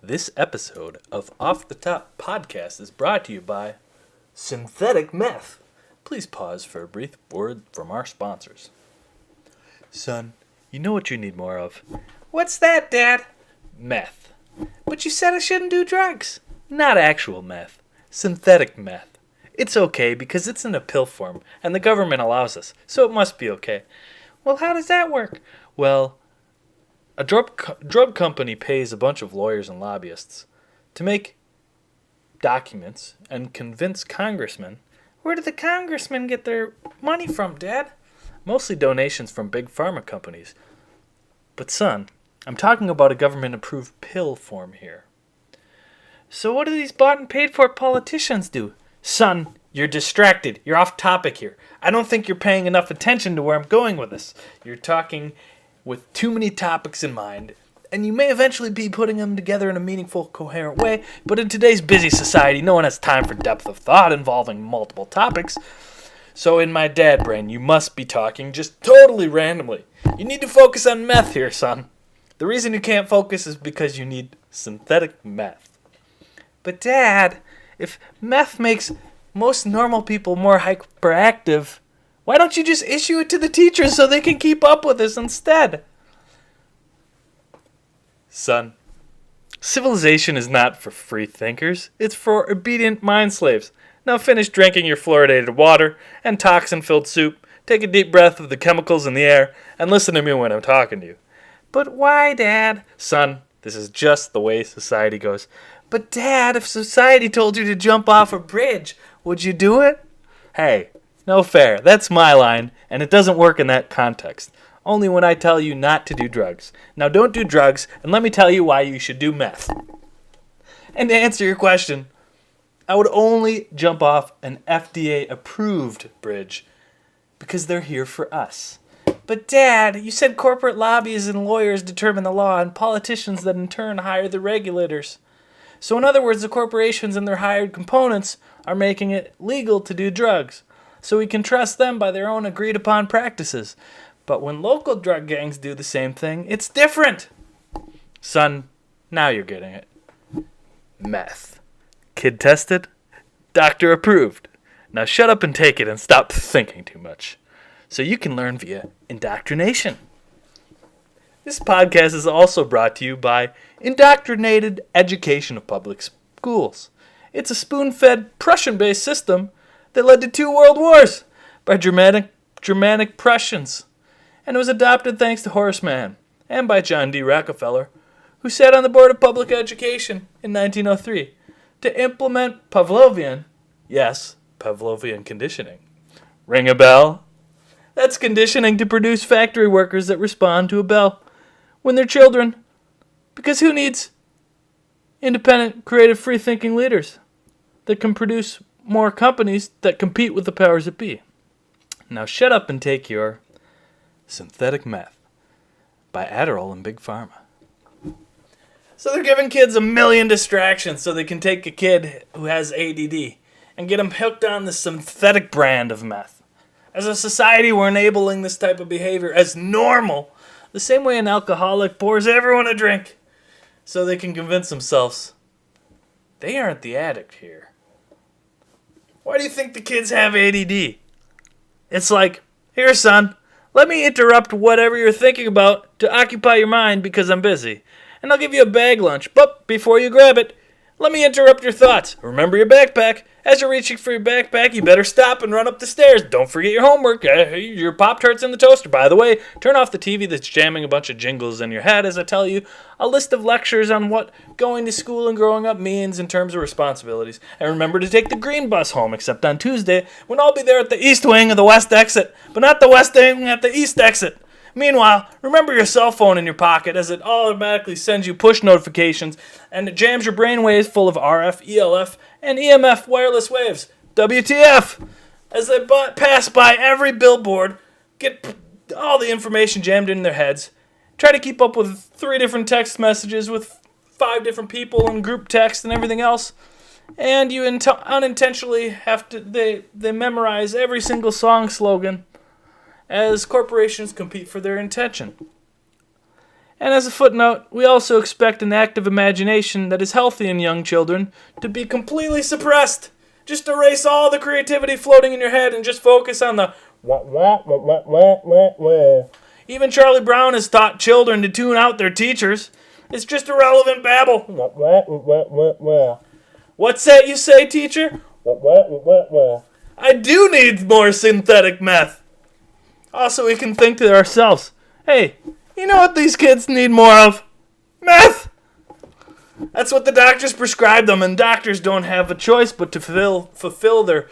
This episode of Off the Top Podcast is brought to you by Synthetic Meth. Please pause for a brief word from our sponsors. Son, you know what you need more of? What's that, Dad? Meth. But you said I shouldn't do drugs. Not actual meth. Synthetic meth. It's okay because it's in a pill form, and the government allows us, so it must be okay. Well, how does that work? Well, a drug company pays a bunch of lawyers and lobbyists to make documents and convince congressmen. Where do the congressmen get their money from, Dad? Mostly donations from Big Pharma companies. But son, I'm talking about a government-approved pill form here. So what do these bought and paid for politicians do? Son, you're distracted. You're off topic here. I don't think you're paying enough attention to where I'm going with this. You're talking with too many topics in mind, and you may eventually be putting them together in a meaningful, coherent way, but in today's busy society, no one has time for depth of thought involving multiple topics. So in my dad brain, you must be talking just totally randomly. You need to focus on meth here, son. The reason you can't focus is because you need synthetic meth. But Dad, if meth makes most normal people more hyperactive, why don't you just issue it to the teachers so they can keep up with us instead? Son, civilization is not for free thinkers. It's for obedient mind slaves. Now finish drinking your fluoridated water and toxin-filled soup, take a deep breath of the chemicals in the air, and listen to me when I'm talking to you. But why, Dad? Son, this is just the way society goes. But Dad, if society told you to jump off a bridge, would you do it? Hey, no fair. That's my line, and it doesn't work in that context. Only when I tell you not to do drugs. Now don't do drugs, and let me tell you why you should do meth. And to answer your question, I would only jump off an FDA-approved bridge because they're here for us. But Dad, you said corporate lobbies and lawyers determine the law, and politicians that in turn hire the regulators. So in other words, the corporations and their hired components are making it legal to do drugs, so we can trust them by their own agreed-upon practices. But when local drug gangs do the same thing, it's different. Son, now you're getting it. Meth. Kid tested, doctor approved. Now shut up and take it and stop thinking too much, so you can learn via indoctrination. This podcast is also brought to you by Indoctrinated Education of Public Schools. It's a spoon-fed Prussian-based system that led to 2 world wars by Germanic Prussians, and it was adopted thanks to Horace Mann and by John D. Rockefeller, who sat on the Board of Public Education in 1903 to implement Pavlovian conditioning. Ring a bell? That's conditioning to produce factory workers that respond to a bell when they're children. Because who needs independent, creative, free-thinking leaders that can produce more companies that compete with the powers that be? Now shut up and take your synthetic meth by Adderall and Big Pharma. So they're giving kids a million distractions so they can take a kid who has ADD and get him hooked on the synthetic brand of meth. As a society, we're enabling this type of behavior as normal, the same way an alcoholic pours everyone a drink so they can convince themselves they aren't the addict here. Why do you think the kids have ADD? It's like, here, son, let me interrupt whatever you're thinking about to occupy your mind because I'm busy. And I'll give you a bag lunch, but before you grab it, let me interrupt your thoughts. Remember your backpack. As you're reaching for your backpack, you better stop and run up the stairs. Don't forget your homework. Your Pop-Tarts in the toaster. By the way, turn off the TV that's jamming a bunch of jingles in your head as I tell you a list of lectures on what going to school and growing up means in terms of responsibilities. And remember to take the green bus home, except on Tuesday, when I'll be there at the east wing of the west exit, but not the west wing at the east exit. Meanwhile, remember your cell phone in your pocket as it automatically sends you push notifications and it jams your brainwaves full of RF, ELF, and EMF wireless waves. WTF! As they pass by every billboard, get all the information jammed in their heads, try to keep up with 3 different text messages with 5 different people in group text and everything else, and you unintentionally have to, they memorize every single song slogan as corporations compete for their attention. And as a footnote, we also expect an active imagination that is healthy in young children to be completely suppressed. Just erase all the creativity floating in your head and just focus on the wah, wah, wah, wah, wah, wah, wah. Even Charlie Brown has taught children to tune out their teachers. It's just irrelevant babble. Wah, wah, wah, wah, wah. What's that you say, teacher? Wah, wah, wah, wah. I do need more synthetic meth. Also, we can think to ourselves, hey, you know what these kids need more of? Meth! That's what the doctors prescribe them, and doctors don't have a choice but to fulfill their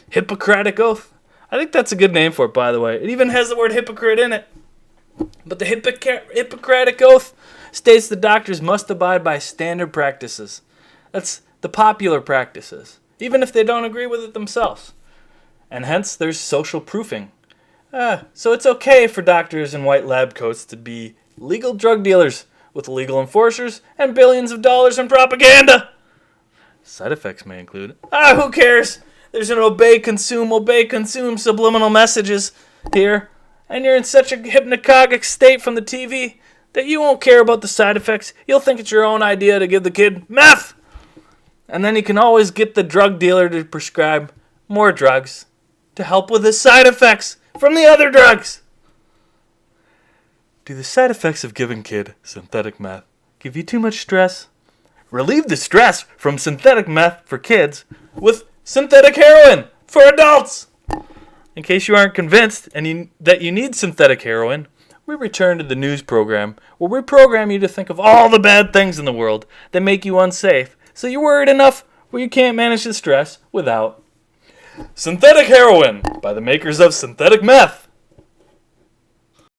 Hippocratic oath. I think that's a good name for it, by the way. It even has the word hypocrite in it. But the Hippocratic oath states the doctors must abide by standard practices. That's the popular practices, even if they don't agree with it themselves. And hence, there's social proofing. So it's okay for doctors in white lab coats to be legal drug dealers with legal enforcers and billions of dollars in propaganda. Side effects may include, who cares? There's an obey, consume subliminal messages here. And you're in such a hypnagogic state from the TV that you won't care about the side effects. You'll think it's your own idea to give the kid meth. And then you can always get the drug dealer to prescribe more drugs to help with the side effects from the other drugs. Do the side effects of giving kid synthetic meth give you too much stress? Relieve the stress from synthetic meth for kids with synthetic heroin for adults. In case you aren't convinced that you need synthetic heroin, we return to the news program where we program you to think of all the bad things in the world that make you unsafe, so you're worried enough where you can't manage the stress without. Synthetic heroin by the makers of synthetic meth.